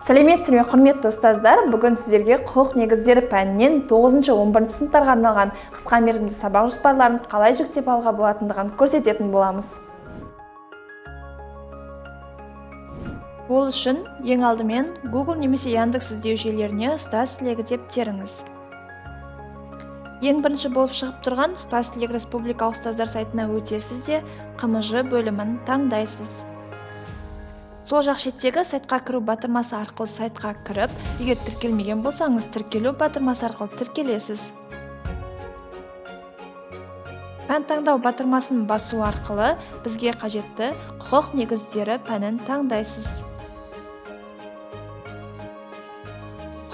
Сәлеметсіздер ме, құрметті ұстаздар? Бүгін сіздерге құқық негіздері пәнінен 9-11 сыныптарға арналған қысқа мерзімді сабақ жоспарларын қалай жүктеп алуға болатындығын көрсететін боламыз. Ол үшін ең алдымен Google немесе Яндекс іздеу жүйелеріне ұстаз тілегі деп теріңіз. Ең бірінші болып шығып тұрған ұстаз тілегі республикалық ұстаздар сайтына өтесіз де КМЖ бөлімін таңдайсыз. Сол жақ шеттегі сайтқа кіру батырмасы арқылы сайтқа кіріп, егер тіркелмеген болсаңыз, тіркелу батырмасы арқылы тіркелесіз. Пән таңдау батырмасын басу арқылы бізге қажетті құқық негіздері пәнін таңдайсыз.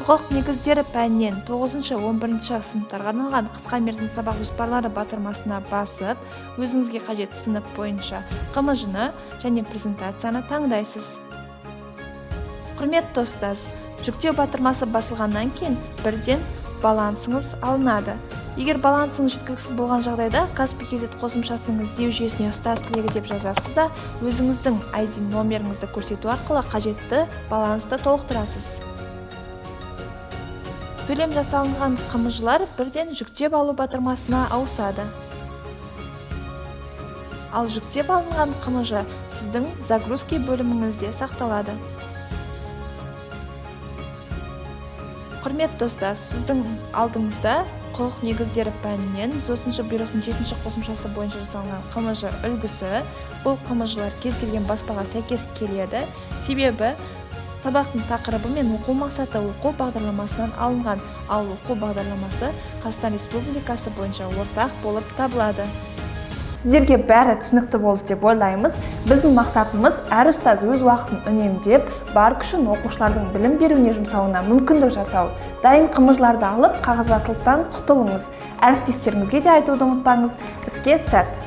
Құқық негіздері пәнінен 9-11 сыныптарға арналған қысқа мерзімді сабақ жоспарлары батырмасына басып, өзіңізге қажетті сынып бойынша КМЖ-ны және презентацияны таңдайсыз. Құрметті ұстаз, жүктеу батырмасы басылғаннан кейін бірден балансыңыз алынады. Егер балансыңыз жеткіліксіз болған жағдайда, Kaspi.kz қосымшасының іздеу жүйесіне ұстаз тілегі деп жазасыз да, өзіңіздің ID номеріңізді көрсету арқылы қажетті балансты толықтырасыз. Төлем жасалынған КМЖ-лар бірден жүктеп алу батырмасына ауысады. Ал жүктеп алынған КМЖ сіздің загрузки бөліміңізде сақталады. Құрметті ұстаз, сіздің алдыңызда құқық негіздері пәнінен 30 бұйрықтың 7 қосымшасы бойынша жасалған КМЖ үлгісі. Бұл КМЖ-лар кез келген баспаға сәйкес келеді. Себебі сабақтың тақырыбы мен оқу мақсаты оқу бағдарламасынан алынған, ал оқу бағдарламасы Қазақстан Республикасы бойынша ортақ болып табылады. Сіздерге бәрі түсінікті болды деп ойлаймыз. Біздің мақсатымыз әр ұстаз өз уақытын үнемдеп, бар күшін оқушылардың білім беруіне жұмсауына мүмкіндік жасау. Дайын КМЖ-ларды алып, қағазбастылықтан құтылыңыз. Әріптестеріңізге де айтуды ұмытпаңыз. Іске сәт!